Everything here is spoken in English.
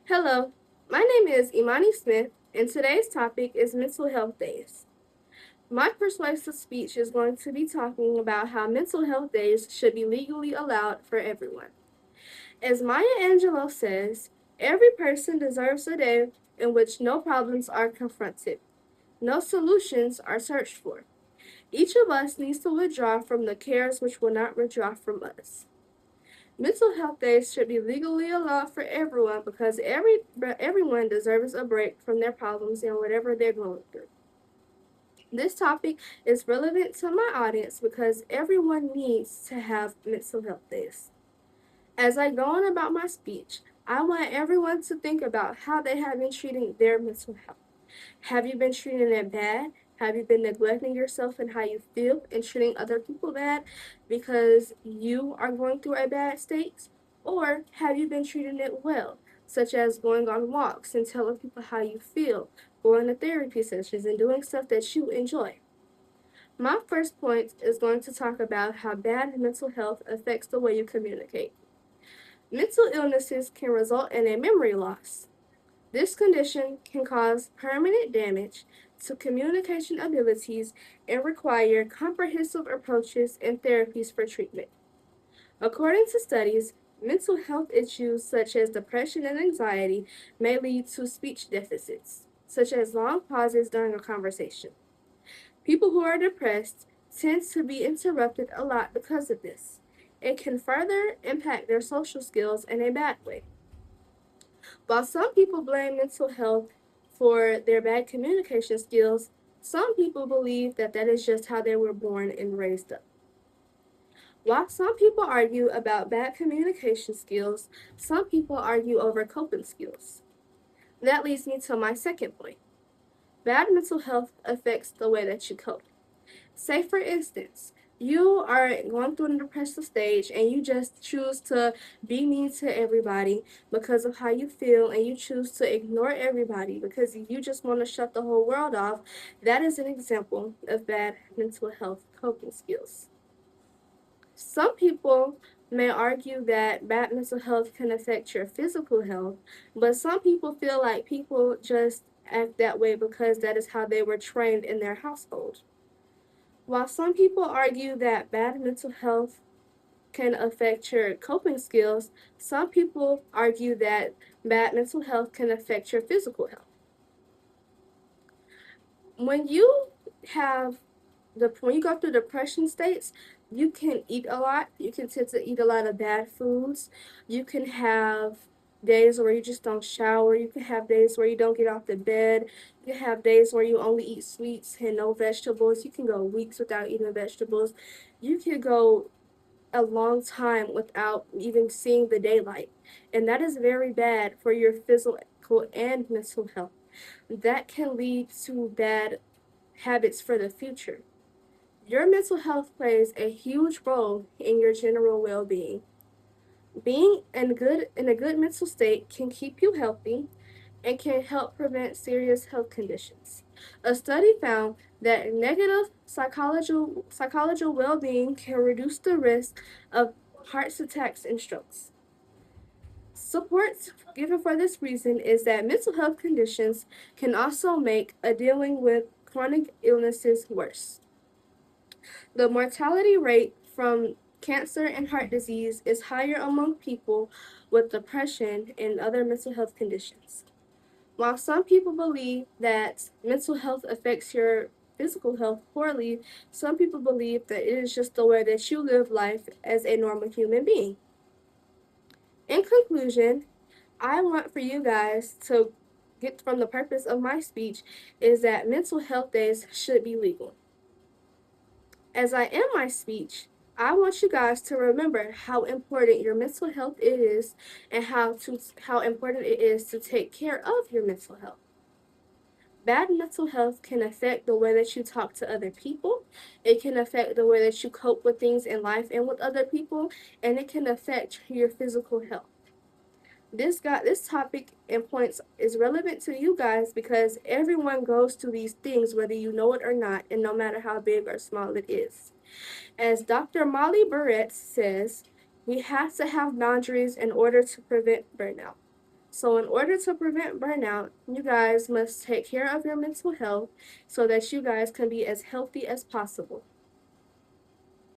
Hello, my name is Imani Smith, and today's topic is Mental Health Days. My persuasive speech is going to be talking about how mental health days should be legally allowed for everyone. As Maya Angelou says, every person deserves a day in which no problems are confronted, no solutions are searched for. Each of us needs to withdraw from the cares which will not withdraw from us. Mental health days should be legally allowed for everyone because everyone deserves a break from their problems and whatever they're going through. This topic is relevant to my audience because everyone needs to have mental health days. As I go on about my speech, I want everyone to think about how they have been treating their mental health. Have you been treating it bad? Have you been neglecting yourself and how you feel and treating other people bad because you are going through a bad state? Or have you been treating it well, such as going on walks and telling people how you feel, going to therapy sessions, and doing stuff that you enjoy? My first point is going to talk about how bad mental health affects the way you communicate. Mental illnesses can result in a memory loss. This condition can cause permanent damage to communication abilities and require comprehensive approaches and therapies for treatment. According to studies, mental health issues such as depression and anxiety may lead to speech deficits, such as long pauses during a conversation. People who are depressed tend to be interrupted a lot because of this. It can further impact their social skills in a bad way. While some people blame mental health for their bad communication skills, some people believe that that is just how they were born and raised up. While some people argue about bad communication skills, some people argue over coping skills. That leads me to my second point. Bad mental health affects the way that you cope. Say, for instance, you are going through an depressive stage and you just choose to be mean to everybody because of how you feel, and you choose to ignore everybody because you just want to shut the whole world off. That is an example of bad mental health coping skills. Some people may argue that bad mental health can affect your physical health, but some people feel like people just act that way because that is how they were trained in their household. While some people argue that bad mental health can affect your coping skills, some people argue that bad mental health can affect your physical health. When you have when you go through depression states, you can eat a lot. You can tend to eat a lot of bad foods. You can have days where you just don't shower. You can have days where you don't get off the bed. You can have days where you only eat sweets and no vegetables. You can go weeks without eating vegetables. You can go a long time without even seeing the daylight. And that is very bad for your physical and mental health. That can lead to bad habits for the future. Your mental health plays a huge role in your general well-being. Being in a good mental state can keep you healthy and can help prevent serious health conditions. A study found that negative psychological well-being can reduce the risk of heart attacks and strokes. Support given for this reason is that mental health conditions can also make a dealing with chronic illnesses worse. The mortality rate from cancer and heart disease is higher among people with depression and other mental health conditions. While some people believe that mental health affects your physical health poorly, some people believe that it is just the way that you live life as a normal human being. In conclusion, I want for you guys to get from the purpose of my speech is that mental health days should be legal. As I end my speech, I want you guys to remember how important your mental health is and how important it is to take care of your mental health. Bad mental health can affect the way that you talk to other people. It can affect the way that you cope with things in life and with other people, and it can affect your physical health. This topic and points is relevant to you guys because everyone goes through these things whether you know it or not, and no matter how big or small it is. As Dr. Molly Barrett says, we have to have boundaries in order to prevent burnout. So in order to prevent burnout, you guys must take care of your mental health so that you guys can be as healthy as possible.